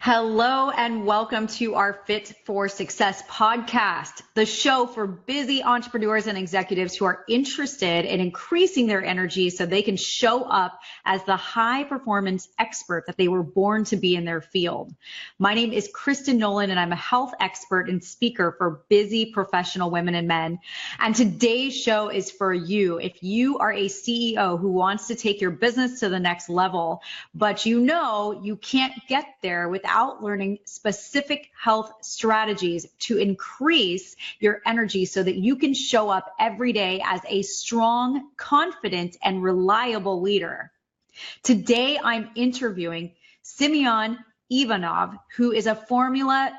Hello and welcome to our Fit for Success podcast, the show for busy entrepreneurs and executives who are interested in increasing their energy so they can show up as the high performance expert that they were born to be in their field. My name is Kristen Nolan and I'm a health expert and speaker for busy professional women and men. And today's show is for you. If you are a CEO who wants to take your business to the next level, but you can't get there without learning specific health strategies to increase your energy so that you can show up every day as a strong, confident, and reliable leader. Today, I'm interviewing Simeon Ivanov, who is a former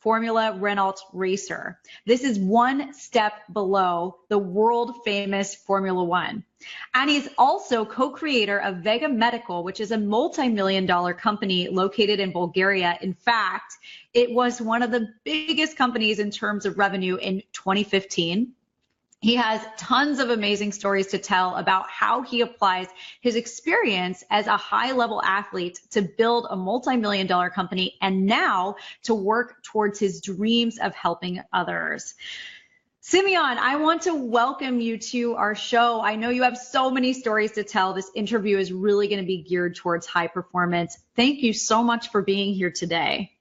Formula Renault racer. This is one step below the world famous Formula One. And he's also co-creator of Vega Medical, which is a multi-million-dollar company located in Bulgaria. In fact, it was one of the biggest companies in terms of revenue in 2015. He has tons of amazing stories to tell about how he applies his experience as a high-level athlete to build a multi-million-dollar company and now to work towards his dreams of helping others. Simeon, I want to welcome you to our show. I know you have so many stories to tell. This interview is really going to be geared towards high performance. Thank you so much for being here today.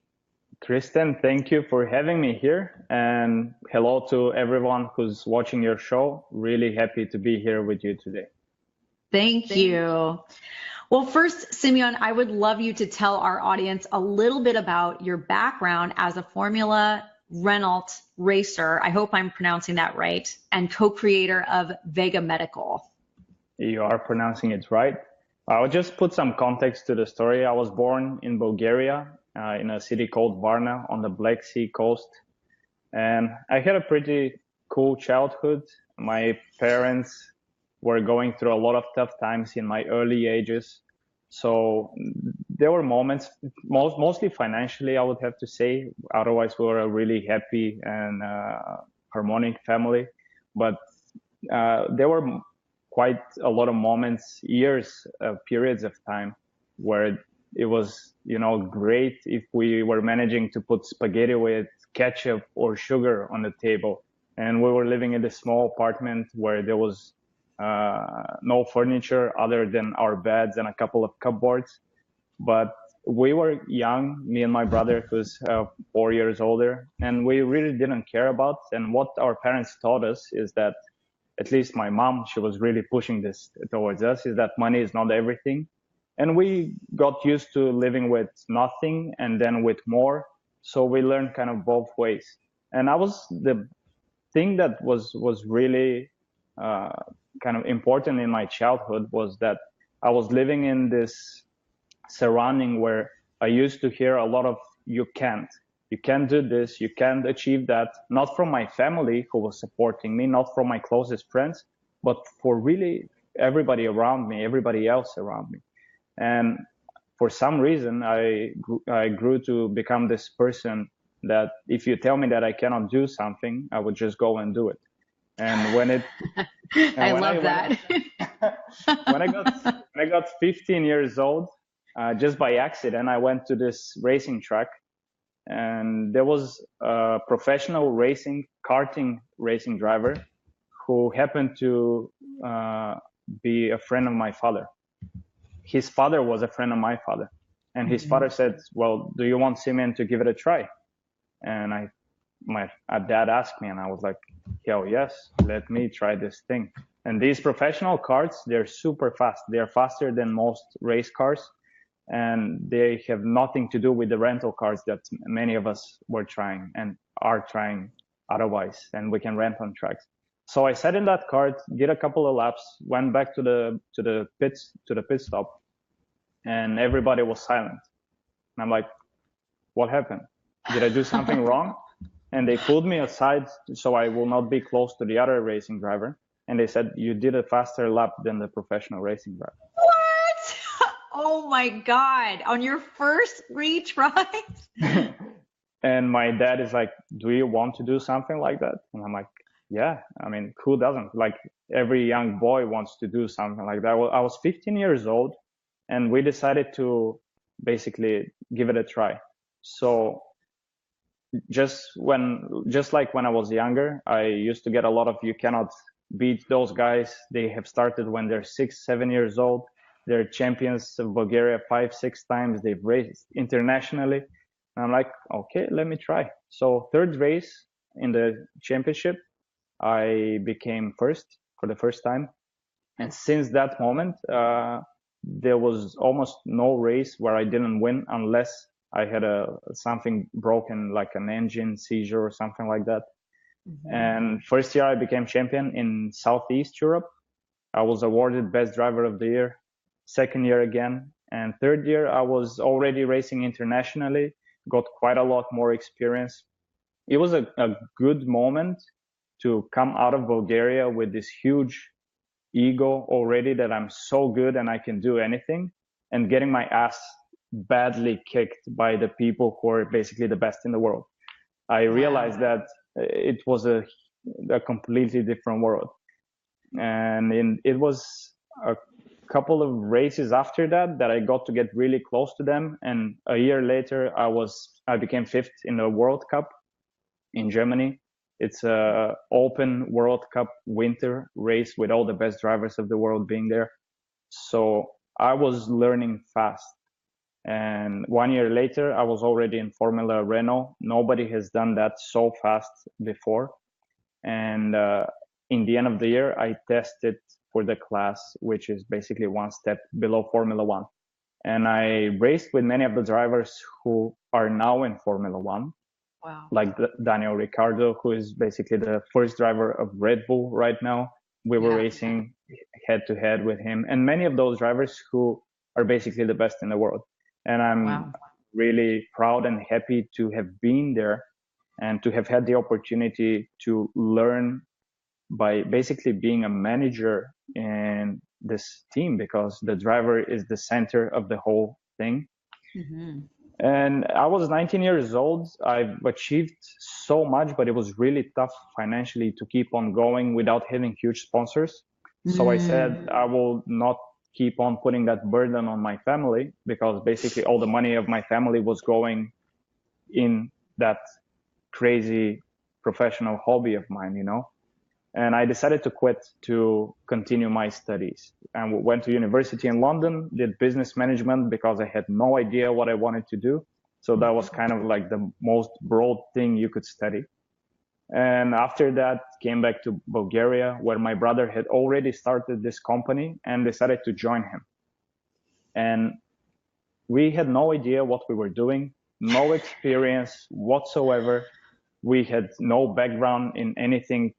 Kristen, thank you for having me here, and hello to everyone who's watching your show. Really happy to be here with you today. Thank you. Well, first, Simeon, I would love you to tell our audience a little bit about your background as a Formula Renault racer. I hope I'm pronouncing that right, and co-creator of Vega Medical. You are pronouncing it right. I'll just put some context to the story. I was born in Bulgaria, in a city called Varna on the Black Sea coast. And I had a pretty cool childhood. My parents were going through a lot of tough times in my early ages. So there were moments, mostly financially, I would have to say. Otherwise, we were a really happy and harmonic family. But there were quite a lot of moments, years, periods of time where it was, great if we were managing to put spaghetti with ketchup or sugar on the table. And we were living in this small apartment where there was no furniture other than our beds and a couple of cupboards. But we were young, me and my brother, who's 4 years older, and we really didn't care about. And what our parents taught us is that, at least my mom, she was really pushing this towards us, is that money is not everything. And we got used to living with nothing and then with more. So we learned kind of both ways. And the thing that was really kind of important in my childhood was that I was living in this surrounding where I used to hear a lot of you can't do this, you can't achieve that, not from my family who was supporting me, not from my closest friends, but for really everybody around me, everybody else around me. And for some reason, I grew to become this person that if you tell me that I cannot do something, I would just go and do it. And I love that. When I got 15 years old, just by accident, I went to this racing track, and there was a professional karting racing driver who happened to be a friend of my father. His father was a friend of my father, and his father said, well, do you want Simeon to give it a try? And my dad asked me, and I was like, hell yes, let me try this thing. And these professional cars, they're super fast. They're faster than most race cars, and they have nothing to do with the rental cars that many of us were trying and are trying otherwise, and we can rent on tracks. So I sat in that car, did a couple of laps, went back to the pit stop, and everybody was silent. And I'm like, what happened? Did I do something wrong? And they pulled me aside so I will not be close to the other racing driver. And they said, you did a faster lap than the professional racing driver. What? Oh my God. On your first retry? And my dad is like, do you want to do something like that? And I'm like, yeah, I mean, who doesn't? Like, every young boy wants to do something like that. Well, I was 15 years old, and we decided to basically give it a try. So just like when I was younger, I used to get a lot of, you cannot beat those guys. They have started when they're 6, 7 years old. They're champions of Bulgaria 5, 6 times. They've raced internationally. And I'm like, okay, let me try. So third race in the championship, I became first for the first time. And since that moment, there was almost no race where I didn't win unless I had something broken, like an engine seizure or something like that. Mm-hmm. And first year I became champion in Southeast Europe. I was awarded best driver of the year. Second year again. And third year I was already racing internationally, got quite a lot more experience. It was a good moment to come out of Bulgaria with this huge ego already that I'm so good and I can do anything, and getting my ass badly kicked by the people who are basically the best in the world. I realized that it was a completely different world. And it was a couple of races after that I got to get really close to them. And a year later, I became fifth in the World Cup in Germany. It's a open World Cup winter race with all the best drivers of the world being there. So I was learning fast. And 1 year later, I was already in Formula Renault. Nobody has done that so fast before. And in the end of the year, I tested for the class, which is basically one step below Formula One. And I raced with many of the drivers who are now in Formula One. Wow. Like Daniel Ricciardo, who is basically the first driver of Red Bull right now. We were racing head to head with him, and many of those drivers who are basically the best in the world. And I'm really proud and happy to have been there and to have had the opportunity to learn by basically being a manager in this team, because the driver is the center of the whole thing. Mm-hmm. And I was 19 years old. I've achieved so much, but it was really tough financially to keep on going without having huge sponsors. So I said, I will not keep on putting that burden on my family, because basically all the money of my family was going in that crazy professional hobby of mine, you know. And I decided to quit to continue my studies, and went to university in London, did business management because I had no idea what I wanted to do. So that was kind of like the most broad thing you could study. And after that, came back to Bulgaria, where my brother had already started this company, and decided to join him. And we had no idea what we were doing, no experience whatsoever. We had no background in anything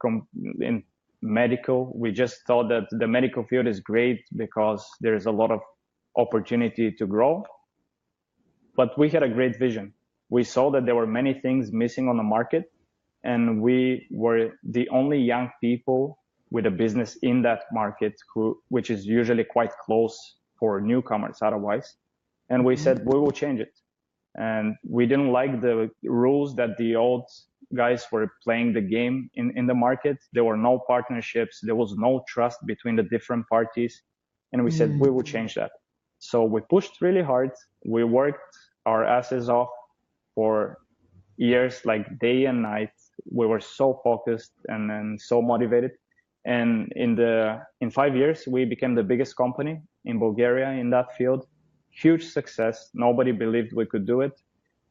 in medical. We just thought that the medical field is great because there's a lot of opportunity to grow. But we had a great vision. We saw that there were many things missing on the market, and we were the only young people with a business in that market, which is usually quite close for newcomers otherwise. And we said, we will change it. And we didn't like the rules that the old guys were playing the game in the market. There were no partnerships. There was no trust between the different parties. And we said, we will change that. So we pushed really hard. We worked our asses off for years, like day and night. We were so focused and so motivated. And in 5 years, we became the biggest company in Bulgaria in that field. Huge success. Nobody believed we could do it.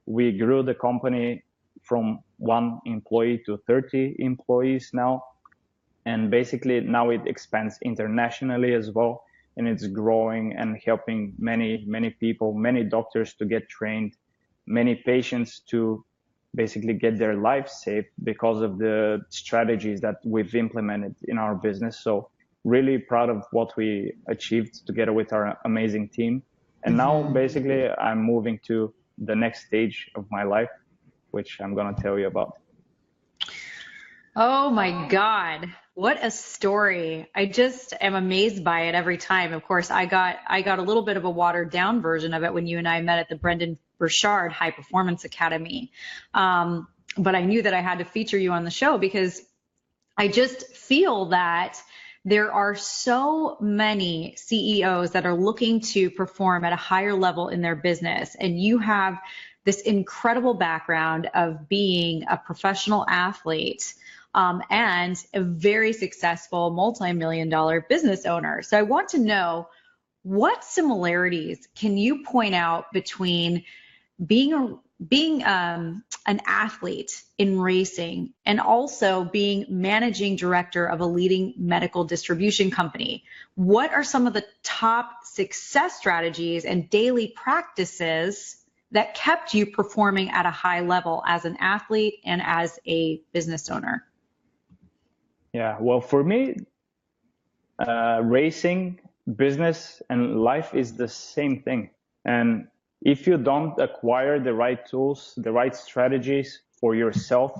We grew the company from 1 employee to 30 employees now. And basically now it expands internationally as well. And it's growing and helping many, many people, many doctors to get trained, many patients to basically get their life saved because of the strategies that we've implemented in our business. So really proud of what we achieved together with our amazing team. And now basically I'm moving to the next stage of my life, which I'm going to tell you about. Oh my God. What a story. I just am amazed by it every time. Of course, I got a little bit of a watered down version of it when you and I met at the Brendan Burchard High Performance Academy. But I knew that I had to feature you on the show because I just feel that there are so many CEOs that are looking to perform at a higher level in their business. And you have this incredible background of being a professional athlete and a very successful multi-million-dollar business owner. So I want to know, what similarities can you point out between being an athlete in racing and also being managing director of a leading medical distribution company? What are some of the top success strategies and daily practices that kept you performing at a high level as an athlete and as a business owner? Yeah, well, for me, racing, business, and life is the same thing. And if you don't acquire the right tools, the right strategies for yourself,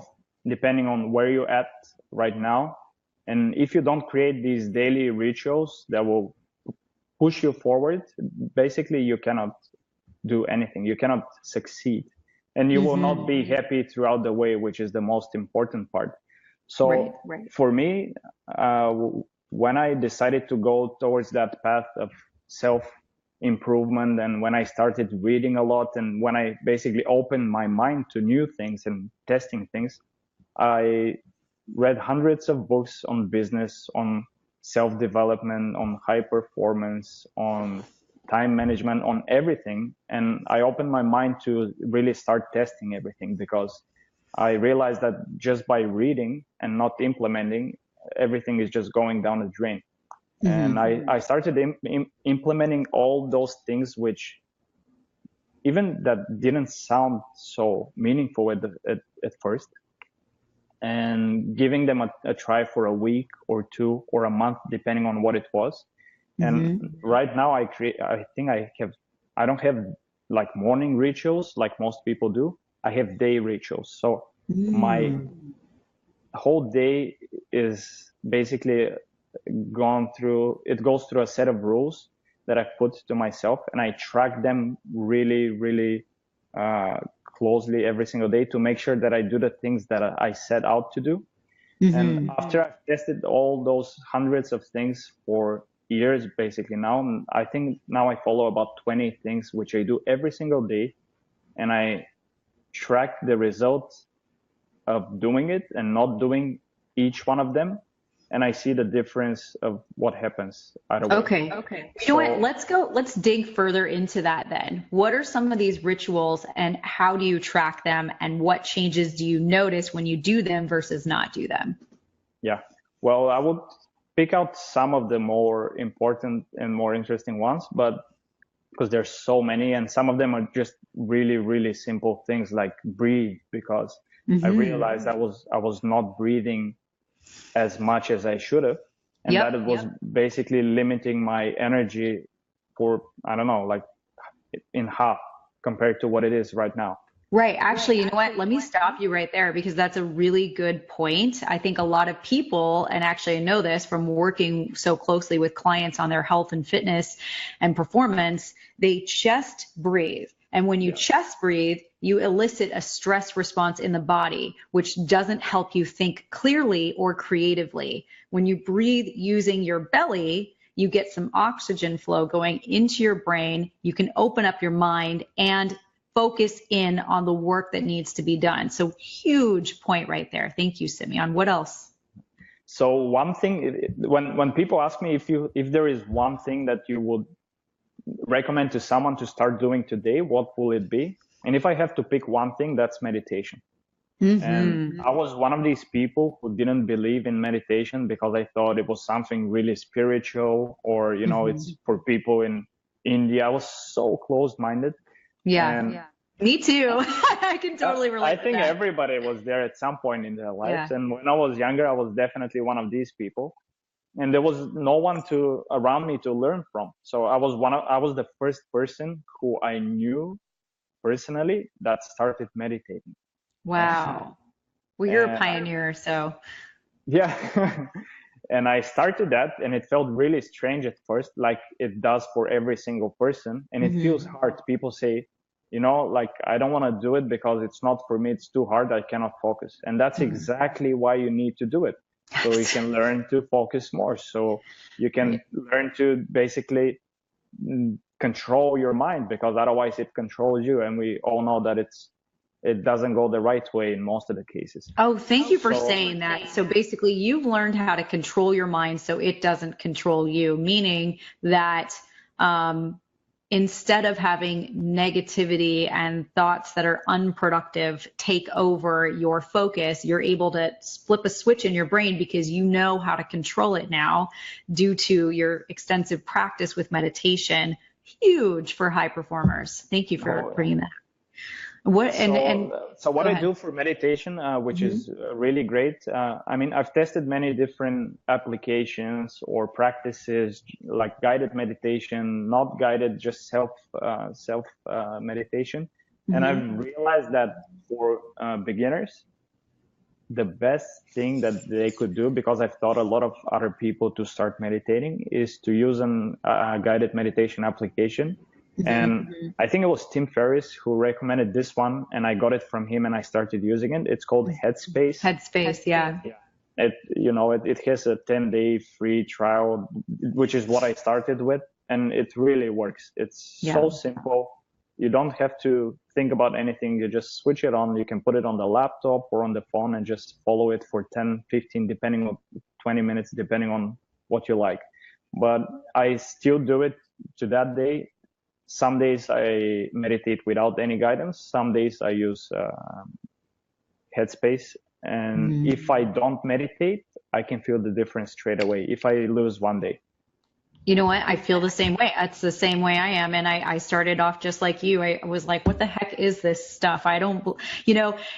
depending on where you're at right now, and if you don't create these daily rituals that will push you forward, basically you cannot do anything. You cannot succeed. And you will not be happy throughout the way, which is the most important part. So for me, when I decided to go towards that path of self-improvement, and when I started reading a lot, and when I basically opened my mind to new things and testing things, I read hundreds of books on business, on self-development, on high performance, on time management, on everything. And I opened my mind to really start testing everything, because I realized that just by reading and not implementing, everything is just going down the drain. And I started implementing all those things, which even that didn't sound so meaningful at first, and giving them a try for a week or two or a month, depending on what it was. And right now I don't have like morning rituals like most people do. I have day rituals. So my whole day is basically it goes through a set of rules that I've put to myself, and I track them really, really closely every single day to make sure that I do the things that I set out to do. And after I've tested all those hundreds of things for years, basically now, I think now I follow about 20 things, which I do every single day, and I track the results of doing it and not doing each one of them. And I see the difference of what happens either way. Okay. You know what? Let's dig further into that then. What are some of these rituals and how do you track them, and what changes do you notice when you do them versus not do them? Yeah. Well, I would pick out some of the more important and more interesting ones, but because there's so many, and some of them are just really, really simple things like breathe, because I realized I was not breathing as much as I should have. And that it was basically limiting my energy for, I don't know, like in half compared to what it is right now. Right. Actually, you know what? Let me stop you right there, because that's a really good point. I think a lot of people, and actually I know this from working so closely with clients on their health and fitness and performance, they chest breathe. And when you chest breathe, you elicit a stress response in the body, which doesn't help you think clearly or creatively. When you breathe using your belly, you get some oxygen flow going into your brain. You can open up your mind and focus in on the work that needs to be done. So huge point right there. Thank you, Simeon. What else? So one thing, when people ask me if there is one thing that you would recommend to someone to start doing today, what will it be? And if I have to pick one thing, that's meditation. And I was one of these people who didn't believe in meditation because I thought it was something really spiritual, or, you know, it's for people in India. I was so closed-minded. Yeah. Me too. I can totally relate. I think everybody was there at some point in their lives. And when I was younger, I was definitely one of these people. And there was no one around me to learn from. So I was the first person who I knew personally that started meditating. Wow. Well, you're a pioneer, so. Yeah. And I started that, and it felt really strange at first, like it does for every single person. And it feels hard. People say, you know, like, I don't want to do it because it's not for me. It's too hard. I cannot focus. And that's exactly why you need to do it. so you can learn to focus more. So you can learn to basically control your mind, because otherwise it controls you. And we all know that it doesn't go the right way in most of the cases. Oh, thank you for So saying that. So basically, you've learned how to control your mind so it doesn't control you, meaning that um, instead of having negativity and thoughts that are unproductive take over your focus, you're able to flip a switch in your brain because you know how to control it now due to your extensive practice with meditation. Huge for high performers. Thank you for oh, bringing that. What and So what go I ahead. do for meditation, which Hmm. is really great. I mean, I've tested many different applications or practices, like guided meditation, not guided, just self meditation. And Hmm. I've realized that for beginners, the best thing that they could do, because I've taught a lot of other people to start meditating, is to use a guided meditation application. Hmm. And I think it was Tim Ferriss who recommended this one, and I got it from him and I started using it. It's called Headspace. Headspace, yeah. Yeah. It has a 10-day free trial, which is what I started with, and it really works. It's Yeah. so simple. You don't have to think about anything. You just switch it on. You can put it on the laptop or on the phone and just follow it for 10, 15, depending on 20 minutes, depending on what you like. But I still do it to that day. Some days I meditate without any guidance. Some days I use Headspace. And if I don't meditate, I can feel the difference straight away if I lose one day. You know what? I feel the same way. That's the same way I am. And I started off just like you. I was like, what the heck is this stuff? I don't,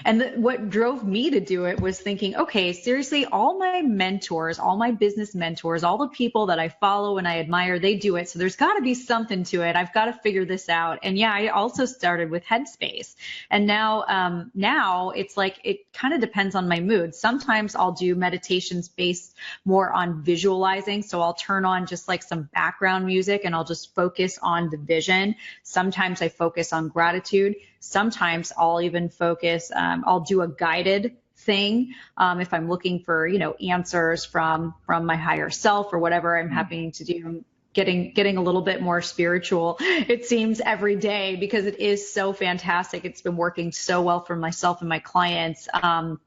and what drove me to do it was thinking, okay, seriously, all my mentors, all my business mentors, all the people that I follow and I admire, they do it. So there's got to be something to it. I've got to figure this out. And yeah, I also started with Headspace. And now it's like, it kind of depends on my mood. Sometimes I'll do meditations based more on visualizing. So I'll turn on just like some background music and I'll just focus on the vision. Sometimes I focus on gratitude. Sometimes I'll even focus, I'll do a guided thing if I'm looking for, answers from my higher self or whatever I'm happening to do. Getting a little bit more spiritual, it seems, every day because it is so fantastic. It's been working so well for myself and my clients. And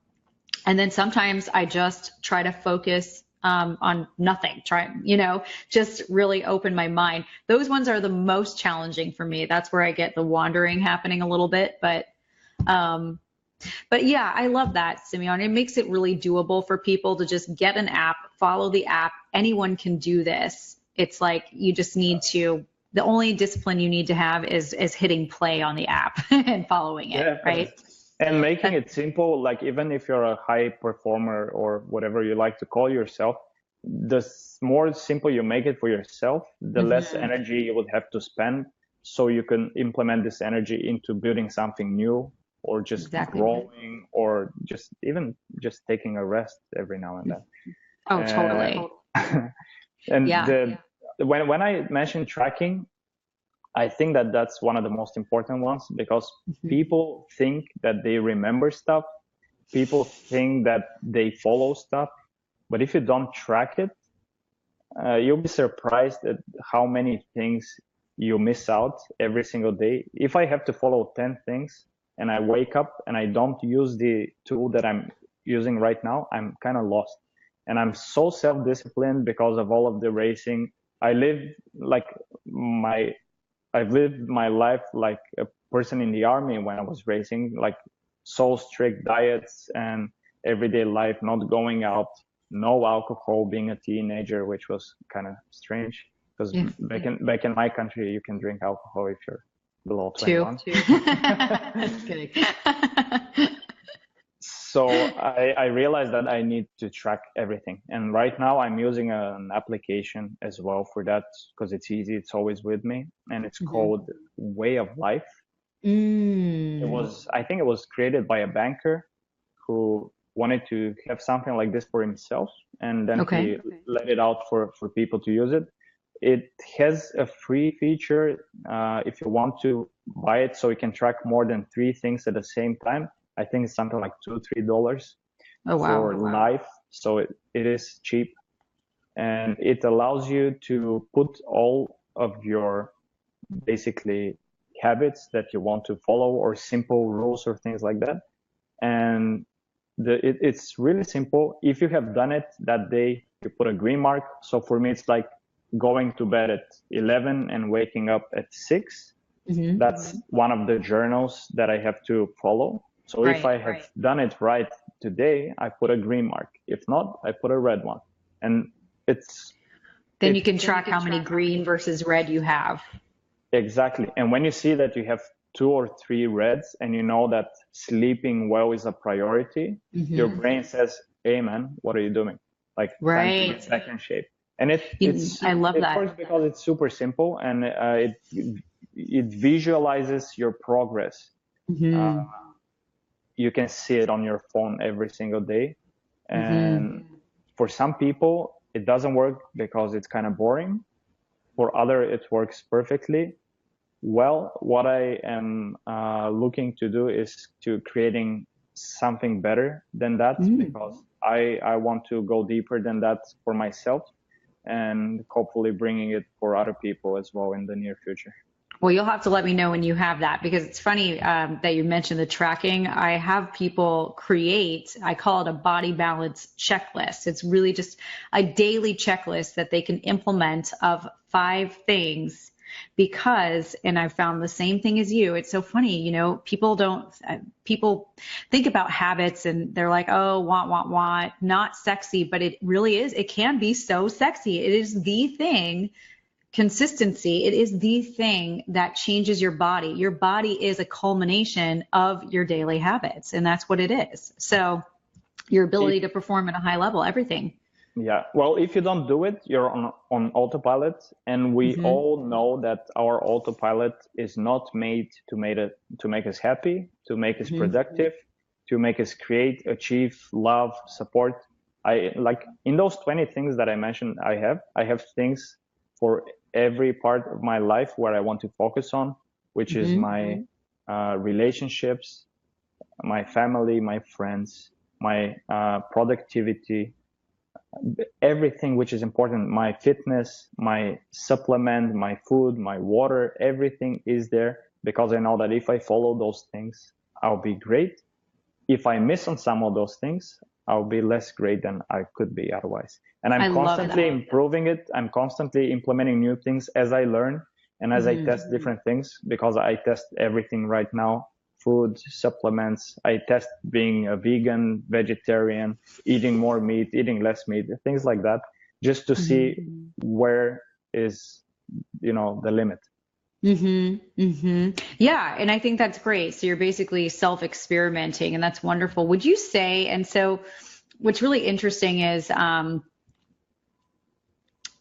then sometimes I just try to focus on nothing, just really open my mind. Those ones are the most challenging for me. That's where I get the wandering happening a little bit. But yeah, I love that, Simeon. It makes it really doable for people to just get an app, follow the app. Anyone can do this. It's like you just need to, the only discipline you need to have is hitting play on the app and following it, Definitely. right? And making it simple, like even if you're a high performer or whatever you like to call yourself, the more simple you make it for yourself, the less Mhm. energy you would have to spend. So you can implement this energy into building something new, or just Exactly. growing, or just taking a rest every now and then. Oh, totally. And Yeah. when I mentioned tracking, I think that that's one of the most important ones, because Mhm. people think that they remember stuff. People think that they follow stuff. But if you don't track it, you'll be surprised at how many things you miss out every single day. If I have to follow 10 things and I wake up and I don't use the tool that I'm using right now, I'm kind of lost. And I'm so self-disciplined because of all of the racing. I live like my I've lived my life like a person in the army when I was racing, like so strict diets and everyday life, not going out, no alcohol, being a teenager, which was kind of strange because Yeah. back in my country, you can drink alcohol if you're below Two. 21. Just kidding. So I realized that I need to track everything. And right now I'm using an application as well for that because it's easy. It's always with me. And it's Mhm. called Way of Life. Mm. I think it was created by a banker who wanted to have something like this for himself. And then Okay. he let it out for people to use it. It has a free feature if you want to buy it, so you can track more than 3 things at the same time. I think it's something like $2, $3 Oh, wow. for life. so it is cheap, and it allows you to put all of your basically habits that you want to follow or simple rules or things like that. And it's really simple. If you have done it that day, you put a green mark. So for me, it's like going to bed at 11 and waking up at 6. That's one of the journals that I have to follow. So if I have done it right today, I put a green mark. If not, I put a red one. And then you can track how many green versus red you have. Exactly. And when you see that you have 2 or 3 reds and you know that sleeping well is a priority, your brain says, hey man, what are you doing? Like, time to get back in shape. And I love that. Of course, because it's super simple, and it visualizes your progress. You can see it on your phone every single day. And for some people, it doesn't work because it's kind of boring. For others, it works perfectly. Well, what I am looking to do is to creating something better than that, because I want to go deeper than that for myself, and hopefully bringing it for other people as well in the near future. Well, you'll have to let me know when you have that, because it's funny that you mentioned the tracking. I have people create, I call it a body balance checklist. It's really just a daily checklist that they can implement of 5 things, because, and I found the same thing as you. It's so funny, people think about habits and they're like, oh, want, not sexy, but it really is. It can be so sexy. It is the thing. Consistency, it is the thing that changes your body. Your body is a culmination of your daily habits, and that's what it is. So your ability to perform at a high level, everything. Yeah. Well, if you don't do it, you're on autopilot, and we all know that our autopilot is not made to make us happy, to make us productive, to make us create, achieve, love, support. I like in those 20 things that I mentioned, I have things for every part of my life where I want to focus on, which is my relationships, my family, my friends, my productivity, everything which is important, my fitness, my supplement, my food, my water, everything is there, because I know that if I follow those things, I'll be great. If I miss on some of those things, I'll be less great than I could be otherwise. And I'm constantly improving it. I'm constantly implementing new things as I learn and as I test different things, because I test everything right now: food, supplements. I test being a vegan, vegetarian, eating more meat, eating less meat, things like that, just to see where is, the limit. Yeah. And I think that's great. So you're basically self-experimenting, and that's wonderful. Would you say, and so what's really interesting is,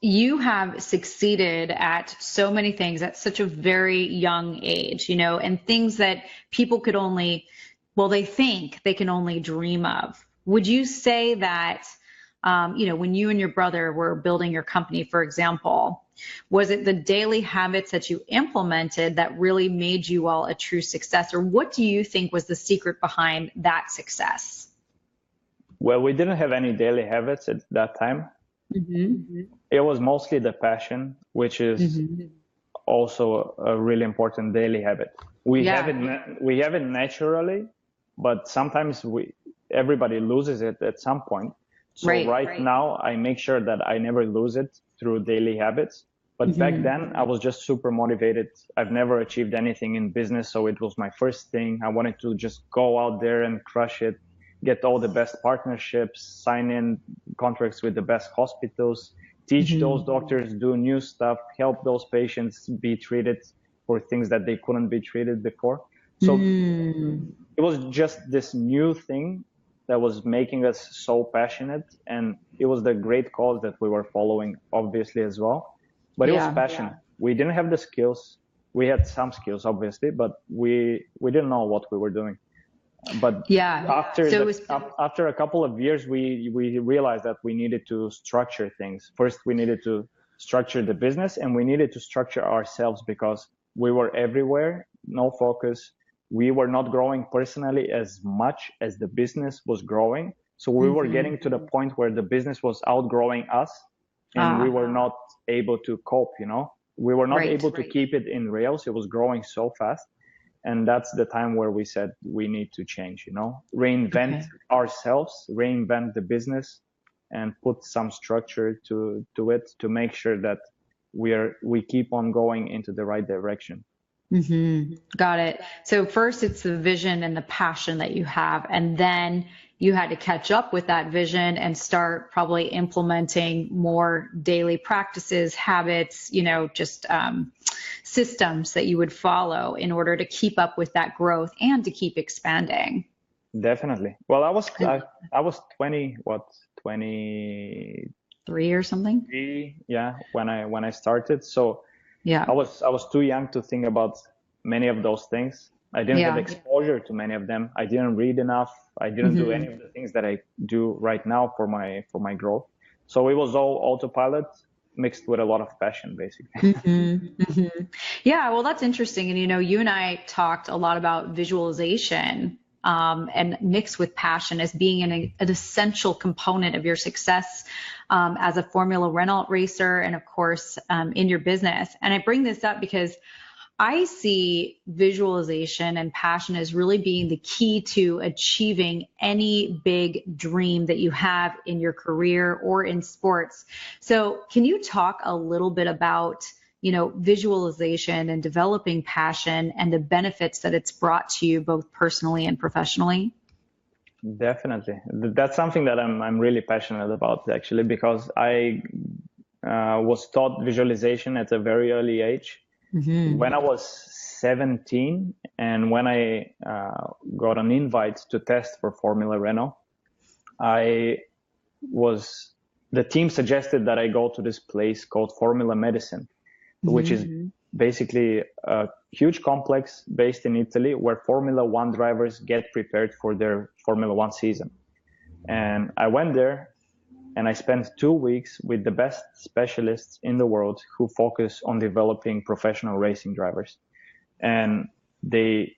you have succeeded at so many things at such a very young age, and things that people could only, they think they can only dream of. Would you say that, when you and your brother were building your company, for example, was it the daily habits that you implemented that really made you all a true success? Or what do you think was the secret behind that success? Well, we didn't have any daily habits at that time. It was mostly the passion, which is also a really important daily habit. We have it naturally, but sometimes everybody loses it at some point. So right now, I make sure that I never lose it through daily habits. But back then, I was just super motivated. I've never achieved anything in business, so it was my first thing. I wanted to just go out there and crush it, get all the best partnerships, sign in contracts with the best hospitals, teach those doctors, do new stuff, help those patients be treated for things that they couldn't be treated before. So it was just this new thing that was making us so passionate, and it was the great cause that we were following, obviously, as well. But it was passion. We didn't have the skills. We had some skills, obviously, but we didn't know what we were doing. But after a couple of years, we realized that we needed to structure things. First, we needed to structure the business, and we needed to structure ourselves, because we were everywhere, no focus. We were not growing personally as much as the business was growing. So we were getting to the point where the business was outgrowing us, and we were not able to cope, we were not able to keep it in rails. It was growing so fast. And that's the time where we said we need to change, reinvent ourselves, reinvent the business, and put some structure to it to make sure that we keep on going into the right direction. Got it. So first it's the vision and the passion that you have, and then you had to catch up with that vision and start probably implementing more daily practices, habits, just systems that you would follow in order to keep up with that growth and to keep expanding. Definitely. Well, I was 23 or something. Yeah, when I started. So yeah, I was too young to think about many of those things. I didn't have exposure to many of them. I didn't read enough. I didn't do any of the things that I do right now for my growth. So it was all autopilot mixed with a lot of passion, basically. Yeah, well, that's interesting. And you and I talked a lot about visualization and mixed with passion as being an essential component of your success as a Formula Renault racer, and of course in your business. And I bring this up because I see visualization and passion as really being the key to achieving any big dream that you have in your career or in sports. So can you talk a little bit about, visualization and developing passion and the benefits that it's brought to you both personally and professionally? Definitely. That's something that I'm really passionate about, actually, because I was taught visualization at a very early age. When I was 17, and when I got an invite to test for Formula Renault, the team suggested that I go to this place called Formula Medicine, which is basically a huge complex based in Italy where Formula One drivers get prepared for their Formula One season. And I went there, and I spent 2 weeks with the best specialists in the world who focus on developing professional racing drivers. And I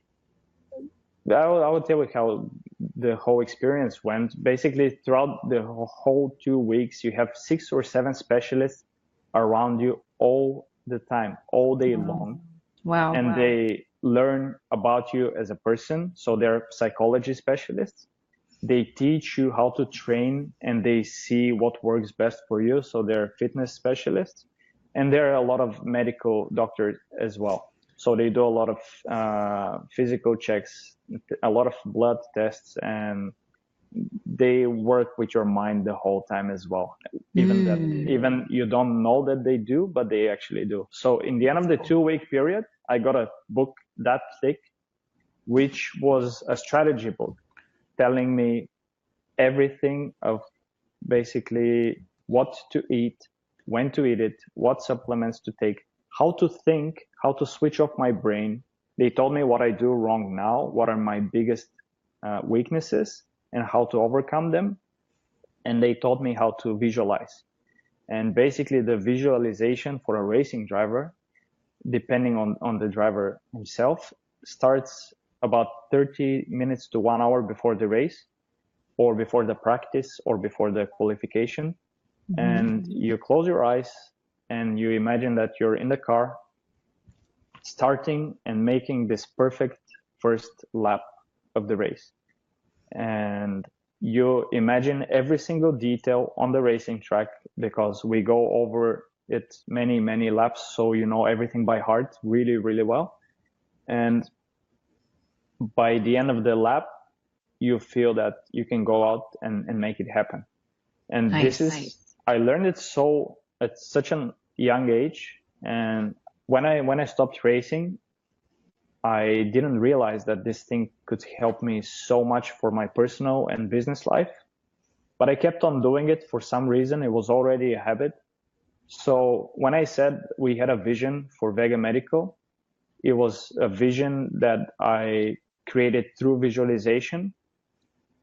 will tell you how the whole experience went. Basically, throughout the whole 2 weeks, you have 6 or 7 specialists around you all the time, all day long. Wow. And they learn about you as a person. So they're psychology specialists. They teach you how to train, and they see what works best for you. So they're fitness specialists, and there are a lot of medical doctors as well. So they do a lot of physical checks, a lot of blood tests, and they work with your mind the whole time as well. Even you don't know that they do, but they actually do. So in the end of the 2-week period, I got a book that thick, which was a strategy book, telling me everything of basically what to eat, when to eat it, what supplements to take, how to think, how to switch off my brain. They told me what I do wrong now, what are my biggest weaknesses, and how to overcome them. And they taught me how to visualize. And basically the visualization for a racing driver, depending on the driver himself, starts about 30 minutes to 1 hour before the race, or before the practice, or before the qualification. And you close your eyes and you imagine that you're in the car, starting and making this perfect first lap of the race. And you imagine every single detail on the racing track, because we go over it many, many laps. So you know everything by heart really, really well. And by the end of the lap, you feel that you can go out and make it happen. And I learned it at such a young age. And when I stopped racing, I didn't realize that this thing could help me so much for my personal and business life. But I kept on doing it for some reason. It was already a habit. So when I said we had a vision for Vega Medical, it was a vision that I created through visualization.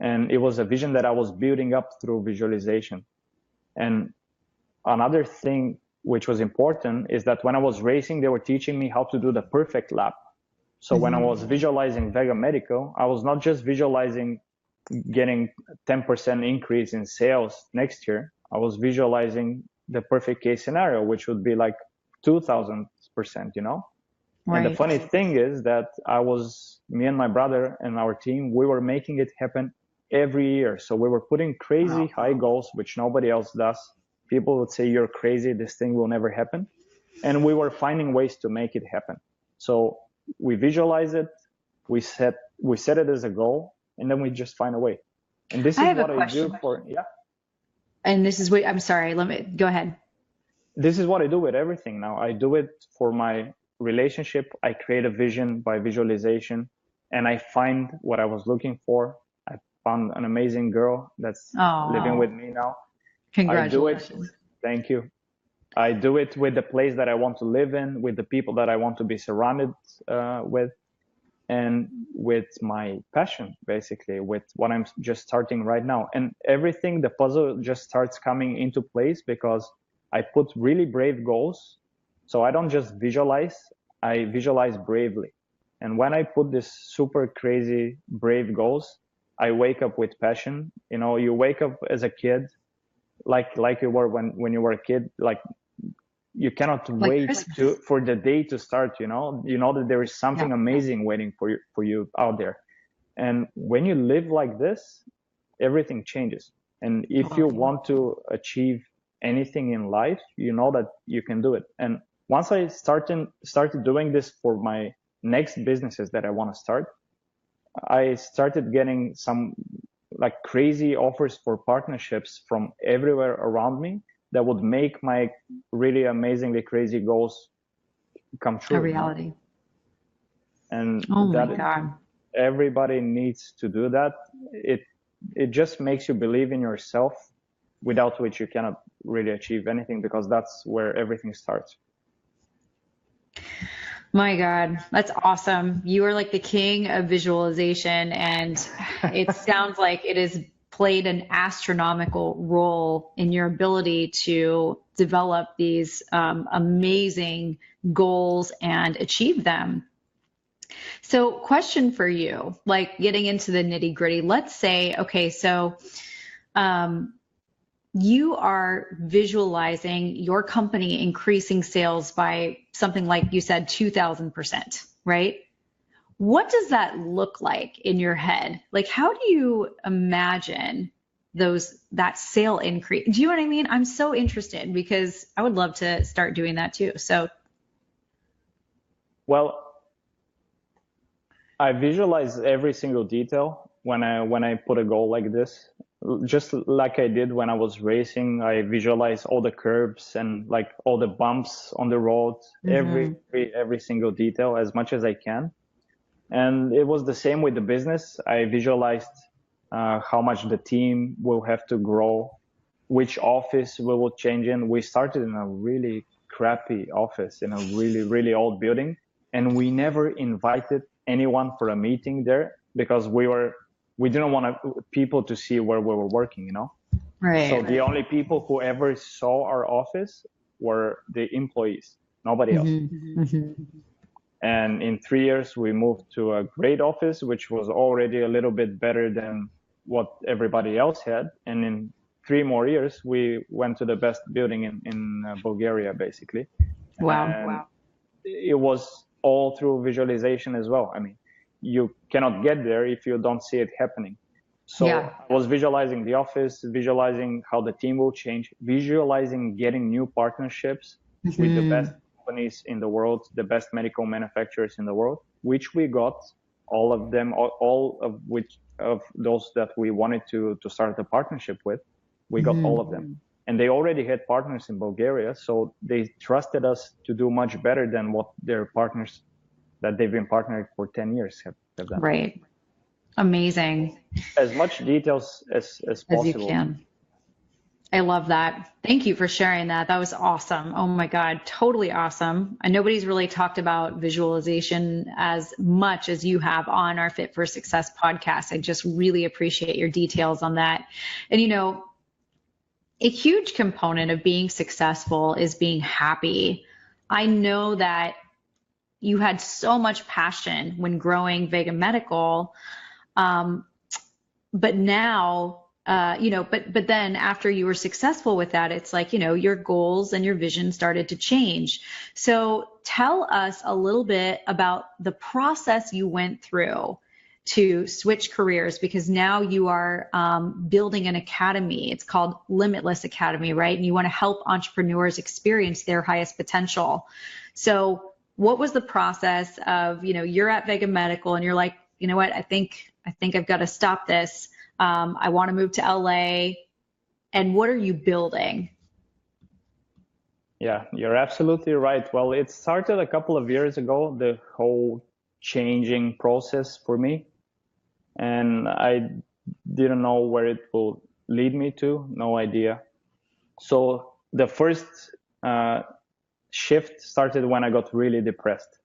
And it was a vision that I was building up through visualization. And another thing which was important is that when I was racing, they were teaching me how to do the perfect lap. So when I was visualizing Vega Medical, I was not just visualizing getting 10% increase in sales next year, I was visualizing the perfect case scenario, which would be like 2000%, you know? And the Right. funny thing is that me and my brother and our team, we were making it happen every year. So we were putting crazy high goals, which nobody else does. People would say, you're crazy, this thing will never happen. And we were finding ways to make it happen. So we visualize it, we set it as a goal, and then we just find a way. And this I is have a what I do question. for, yeah. And this is what, I'm sorry, let me go ahead. This is what I do with everything now. I do it for my relationship. I create a vision by visualization, and I find what I was looking for. I found an amazing girl that's living with Oh, me now. I do it. congratulations. Thank you. I do it with the place that I want to live in, with the people that I want to be surrounded with, and with my passion, basically, with what I'm just starting right now. And everything, the puzzle just starts coming into place because I put really brave goals. So I don't just visualize, I visualize bravely. And when I put this super crazy, brave goals, I wake up with passion. You know, you wake up as a kid, like you were when you were a kid, like you cannot Like wait Christmas. for the day to start. You know that there is something Yeah. amazing waiting for you out there. And when you live like this, everything changes. And if you Totally. want to achieve anything in life, you know that you can do it. And once I started doing this for my next businesses that I want to start, I started getting some like crazy offers for partnerships from everywhere around me that would make my really amazingly crazy goals come A true, you know? reality. And Oh my that God. everybody needs to do that. It just makes you believe in yourself, without which you cannot really achieve anything, because that's where everything starts. My God, that's awesome. You are like the king of visualization, and it sounds like it has played an astronomical role in your ability to develop these amazing goals and achieve them. So, question for you, like getting into the nitty gritty. Let's say, okay, so um, you are visualizing your company increasing sales by something like you said, 2000%, right? What does that look like in your head? Like, how do you imagine that sale increase? Do you know what I mean? I'm so interested because I would love to start doing that too. So, Well, I visualize every single detail when I put a goal like this. Just like I did when I was racing, I visualize all the curbs and like all the bumps on the road, mhm. every single detail as much as I can. And it was the same with the business. I visualized how much the team will have to grow, which office we will change in. We started in a really crappy office in a really, really old building, and we never invited anyone for a meeting there because we didn't want people to see where we were working, you know? So Right. the only people who ever saw our office were the employees, nobody else. Hmm. Hmm. And in 3 years, we moved to a great office, which was already a little bit better than what everybody else had. And in 3 more years, we went to the best building in Bulgaria, basically. Wow. And it was all through visualization as well. I mean, you cannot get there if you don't see it happening. So Yeah. I was visualizing the office, visualizing how the team will change, visualizing getting new partnerships with the best Hmm. companies in the world, the best medical manufacturers in the world, which we got all of them, all of which of those that we wanted to start a partnership with, we got all Hmm. of them. And they already had partners in Bulgaria, so they trusted us to do much better than what their partners that they've been partnering for 10 years have done. Right. Amazing. As much details as As you possible. can. I love that. Thank you for sharing that. That was awesome. Oh my God, totally awesome. And nobody's really talked about visualization as much as you have on our Fit for Success podcast. I just really appreciate your details on that. And a huge component of being successful is being happy. I know that you had so much passion when growing Vega Medical. Um, but now, but then after you were successful with that, it's like, your goals and your vision started to change. So tell us a little bit about the process you went through to switch careers, because now you are building an academy. It's called Limitless Academy, right? And you want to help entrepreneurs experience their highest potential. So what was the process of, you're at Vega Medical and you're like, you know what, I think I've got to stop this. I want to move to LA. And what are you building? Yeah, you're absolutely right. Well, it started a couple of years ago, the whole changing process for me. And I didn't know where it will lead me to, no idea. So the first shift started when I got really depressed.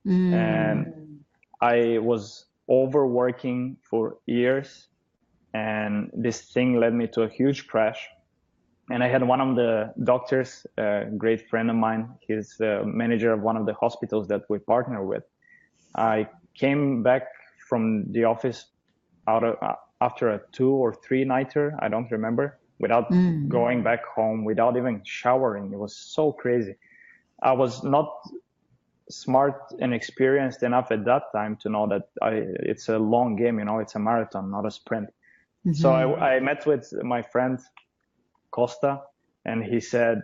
And I was overworking for years, and this thing led me to a huge crash. And I had one of the doctors, a great friend of mine, he's the manager of one of the hospitals that we partner with. I came back from the office after a 2 or 3 nighter, I don't remember, without going back home, without even showering. It was so crazy. I was not smart and experienced enough at that time to know that it's a long game, it's a marathon, not a sprint. So I met with my friend Costa, and he said,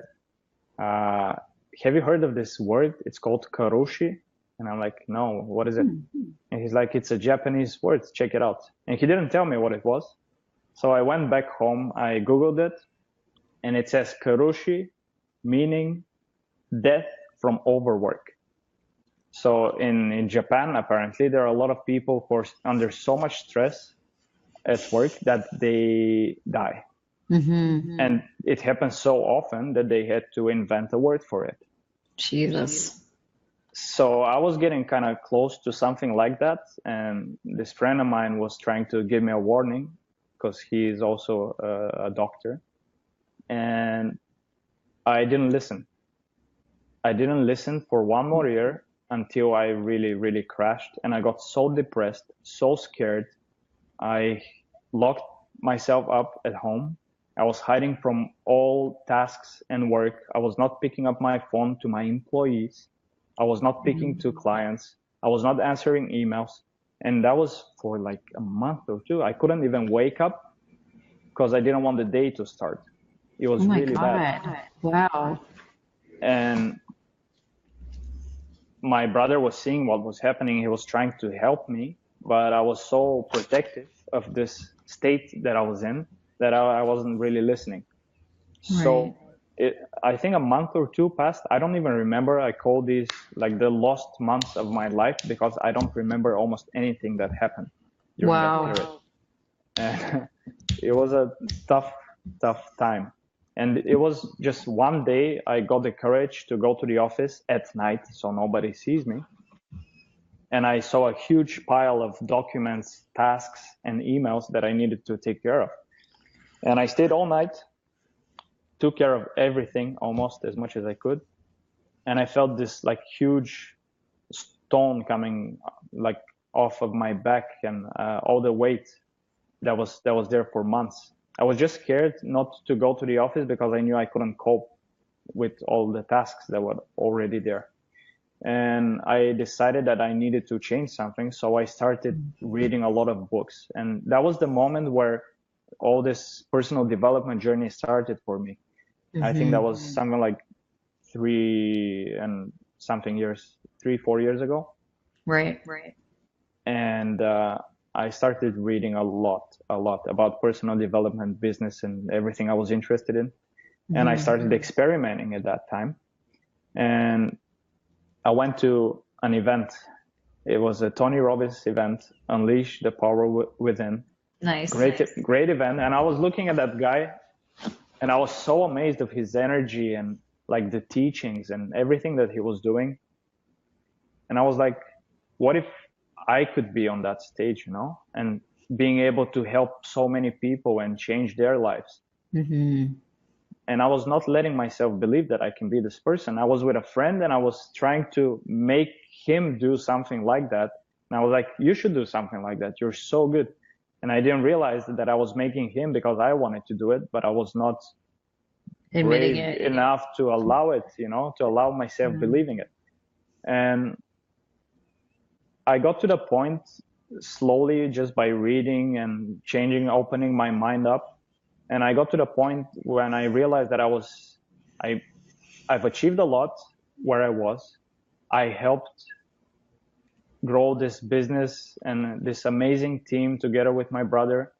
have you heard of this word? It's called karushi. And I'm like, no, what is it? And he's like, it's a Japanese word. Check it out. And he didn't tell me what it was. So I went back home. I Googled it, and it says karushi, meaning death from overwork. So in Japan, apparently, there are a lot of people who are under so much stress at work that they die. And it happens so often that they had to invent a word for it. Jesus. So I was getting kind of close to something like that. And this friend of mine was trying to give me a warning because he is also a doctor. And I didn't listen. I didn't listen for one more year until I really, really crashed. And I got so depressed, so scared. I locked myself up at home. I was hiding from all tasks and work. I was not picking up my phone to my employees. I was not speaking to clients. I was not answering emails. And that was for like a month or two. I couldn't even wake up because I didn't want the day to start. It was really bad. Wow. And my brother was seeing what was happening. He was trying to help me, but I was so protective of this state that I was in that I wasn't really listening. Right. So I think a month or two passed. I don't even remember. I call these like the lost months of my life because I don't remember almost anything that happened during that period. And it was a tough time. And it was just one day I got the courage to go to the office at night so nobody sees me. And I saw a huge pile of documents, tasks, and emails that I needed to take care of. And I stayed all night, took care of everything almost as much as I could. And I felt this like huge stone coming like off of my back and all the weight that was there for months. I was just scared not to go to the office because I knew I couldn't cope with all the tasks that were already there. And I decided that I needed to change something. So I started reading a lot of books. And that was the moment where all this personal development journey started for me. I think that was something like 3 or 4 years ago. Right. And I started reading a lot about personal development, business, and everything I was interested in. And I started experimenting at that time. And I went to an event. It was a Tony Robbins event, Unleash the Power Within. Nice. Great event. And I was looking at that guy and I was so amazed of his energy and like the teachings and everything that he was doing. And I was like, what if I could be on that stage, and being able to help so many people and change their lives. And I was not letting myself believe that I can be this person. I was with a friend and I was trying to make him do something like that. And I was like, you should do something like that. You're so good. And I didn't realize that I was making him because I wanted to do it, but I was not Admitting brave it. enough to allow it, to allow myself believing it. And I got to the point slowly just by reading and changing, opening my mind up. And I got to the point when I realized that I've achieved a lot where I was. I helped grow this business and this amazing team together with my brother,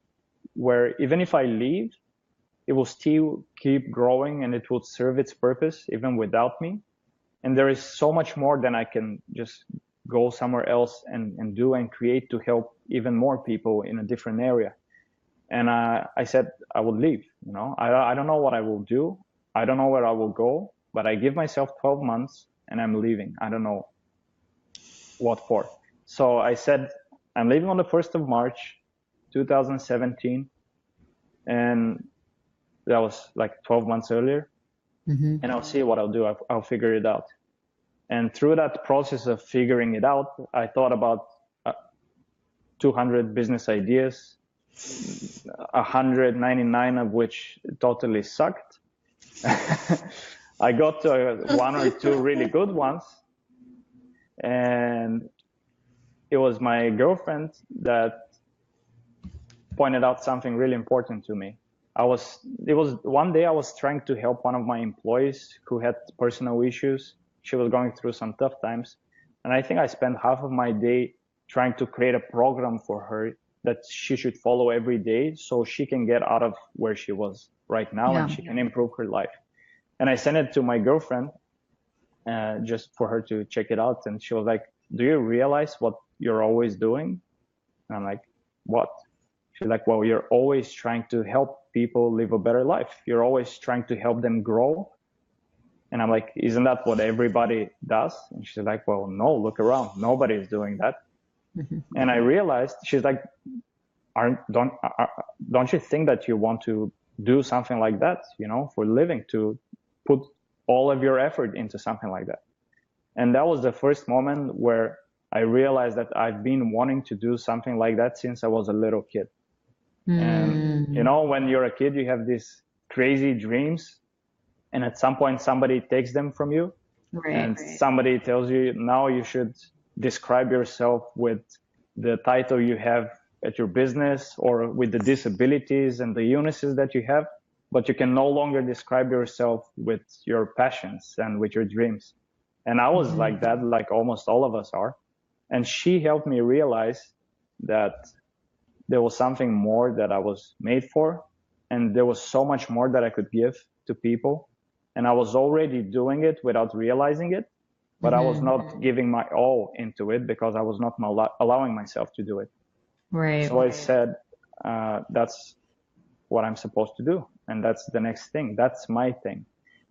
where even if I leave, it will still keep growing and it will serve its purpose even without me. And there is so much more than I can just go somewhere else and do and create to help even more people in a different area. And I said I will leave. I don't know what I will do. I don't know where I will go, but I give myself 12 months and I'm leaving. I don't know what for. So I said I'm leaving on the 1st of March, 2017. And that was like 12 months earlier. And I'll see what I'll do. I'll figure it out. And through that process of figuring it out, I thought about 200 business ideas, 199 of which totally sucked. I got one or two really good ones. And it was my girlfriend that pointed out something really important to me. It was one day I was trying to help one of my employees who had personal issues. She was going through some tough times. And I think I spent half of my day trying to create a program for her that she should follow every day so she can get out of where she was right now and she can improve her life. And I sent it to my girlfriend just for her to check it out. And she was like, do you realize what you're always doing? And I'm like, what? She's like, well, you're always trying to help people live a better life. You're always trying to help them grow. And I'm like, isn't that what everybody does? And she's like, well, no, look around. Nobody's doing that. And I realized, she's like, don't you think that you want to do something like that, for a living, to put all of your effort into something like that? And that was the first moment where I realized that I've been wanting to do something like that since I was a little kid. And, when you're a kid, you have these crazy dreams. And at some point, somebody takes them from you. And somebody tells you, now you should describe yourself with the title you have at your business or with the disabilities and the illnesses that you have. But you can no longer describe yourself with your passions and with your dreams. And I was like that, like almost all of us are. And she helped me realize that there was something more that I was made for. And there was so much more that I could give to people. And I was already doing it without realizing it, but I was not giving my all into it because I was not allowing myself to do it. So I said, that's what I'm supposed to do. And that's the next thing. That's my thing.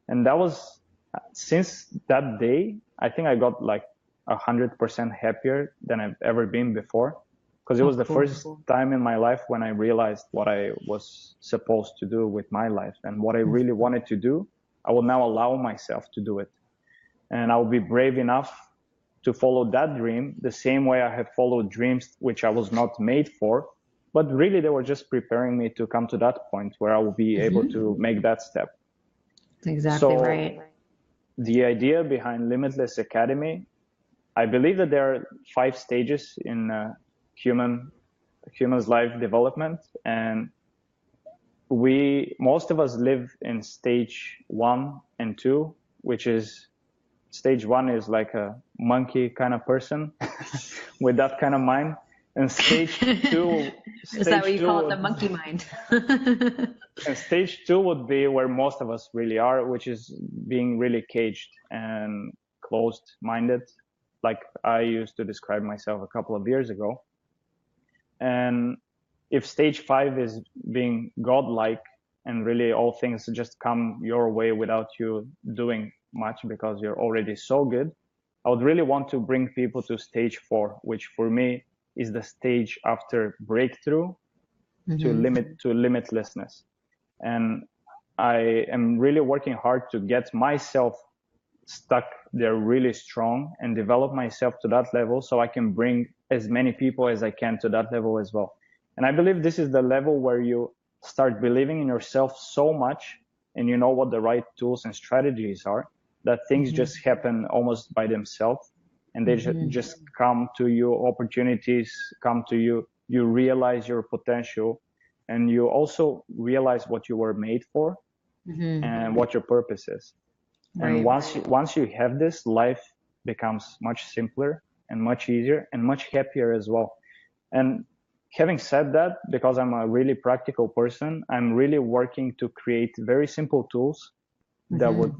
And that was, since that day, I think I got like 100% happier than I've ever been before. Because it was the first time in my life when I realized what I was supposed to do with my life and what I really wanted to do. I will now allow myself to do it. And I will be brave enough to follow that dream the same way I have followed dreams which I was not made for. But really, they were just preparing me to come to that point where I will be able to make that step. Exactly right. The idea behind Limitless Academy, I believe that there are 5 stages in human's life development. And most of us live in stage 1 and 2, which is stage 1 is like a monkey kind of person with that kind of mind. And stage 2 is that what you call it, the monkey mind? And stage 2 would be where most of us really are, which is being really caged and closed minded, like I used to describe myself a couple of years ago. And if stage 5 is being godlike and really all things just come your way without you doing much because you're already so good, I would really want to bring people to stage 4, which for me is the stage after breakthrough to limitlessness. And I am really working hard to get myself stuck there really strong and develop myself to that level so I can bring as many people as I can to that level as well. And I believe this is the level where you start believing in yourself so much, and you know what the right tools and strategies are, that things just happen almost by themselves, and they just come to you, opportunities come to you, you realize your potential, and you also realize what you were made for and what your purpose is. Right. And once you have this, life becomes much simpler and much easier and much happier as well. And having said that, because I'm a really practical person, I'm really working to create very simple tools that would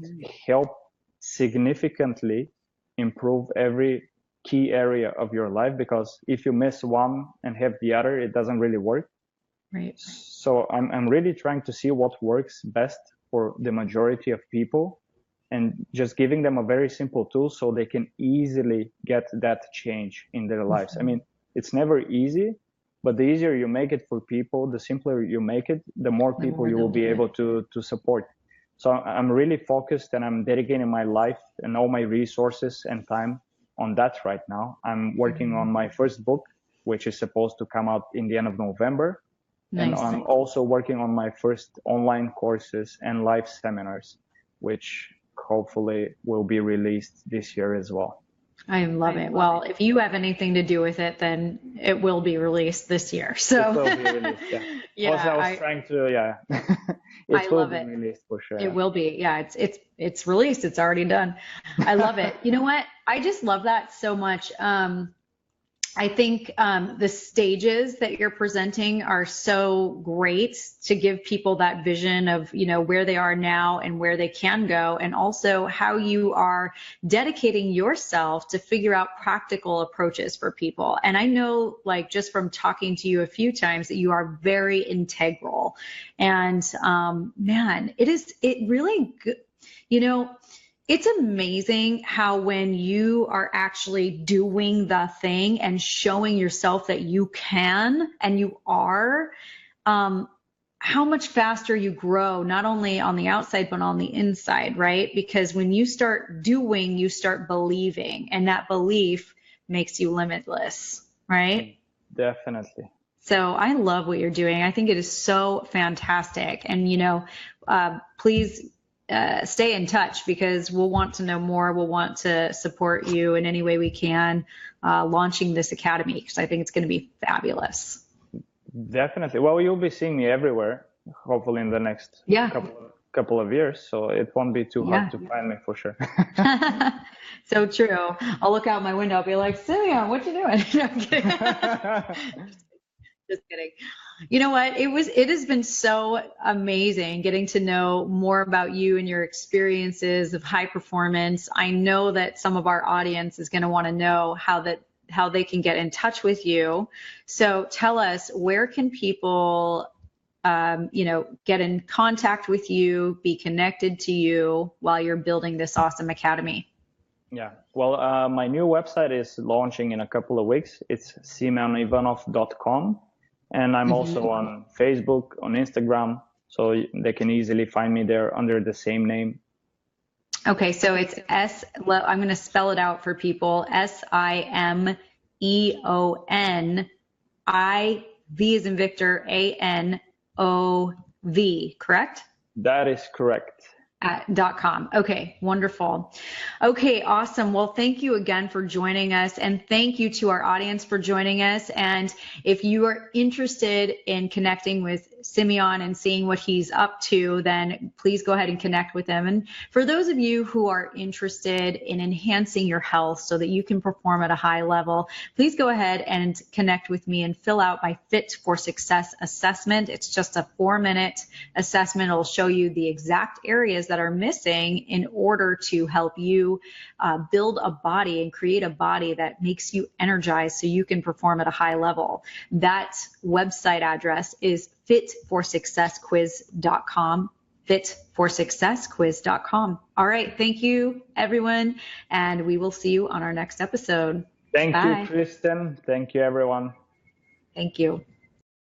help significantly improve every key area of your life. Because if you miss one and have the other, it doesn't really work. Right. So I'm really trying to see what works best for the majority of people, and just giving them a very simple tool so they can easily get that change in their lives. I mean, it's never easy, but the easier you make it for people, the simpler you make it, the more people you will be able to support. So I'm really focused, and I'm dedicating my life and all my resources and time on that right now. I'm working on my first book, which is supposed to come out in the end of November. Nice. And I'm also working on my first online courses and live seminars, which hopefully will be released this year as well. I love it. Well, if you have anything to do with it, then it will be released this year. So it will be released, yeah. Yeah, also, I was trying to, yeah. I love it. Released for sure. It will be. Yeah, it's released. It's already done. I love it. You know what? I just love that so much. I think the stages that you're presenting are so great to give people that vision of, you know, where they are now and where they can go, and also how you are dedicating yourself to figure out practical approaches for people. And I know, like, just from talking to you a few times, that you are very integral. And man, it really good. You know, it's amazing how when you are actually doing the thing and showing yourself that you can and you are, how much faster you grow, not only on the outside, but on the inside, right? Because when you start doing, you start believing, and that belief makes you limitless, right? Definitely. So I love what you're doing. I think it is so fantastic. And, you know, please stay in touch, because we'll want to know more. We'll want to support you in any way we can, launching this academy, because I think it's going to be fabulous. Definitely. Well, you'll be seeing me everywhere, hopefully in the next couple of years. So it won't be too hard to find me for sure. So true. I'll look out my window. I'll be like, Simeon, what you doing? No, I'm kidding. Just kidding. You know what? It has been so amazing getting to know more about you and your experiences of high performance. I know that some of our audience is going to want to know how they can get in touch with you. So tell us, where can people, get in contact with you, be connected to you while you're building this awesome academy? Yeah. Well, my new website is launching in a couple of weeks. It's simeonivanov.com. And I'm also on Facebook, on Instagram, so they can easily find me there under the same name. Okay, so it's I'm going to spell it out for people, Simeon, V as in Victor, ANOV, correct? That is correct. .com. Okay, wonderful. Okay, awesome. Well, thank you again for joining us, and thank you to our audience for joining us. And if you are interested in connecting with Simeon and seeing what he's up to, then please go ahead and connect with him. And for those of you who are interested in enhancing your health so that you can perform at a high level, please go ahead and connect with me and fill out my Fit for Success assessment. It's just a 4-minute assessment. It'll show you the exact areas that are missing in order to help you build a body and create a body that makes you energized so you can perform at a high level. That website address is fitforsuccessquiz.com, fitforsuccessquiz.com. All right. Thank you, everyone. And we will see you on our next episode. Thank you, Kristen. Thank you, everyone. Thank you.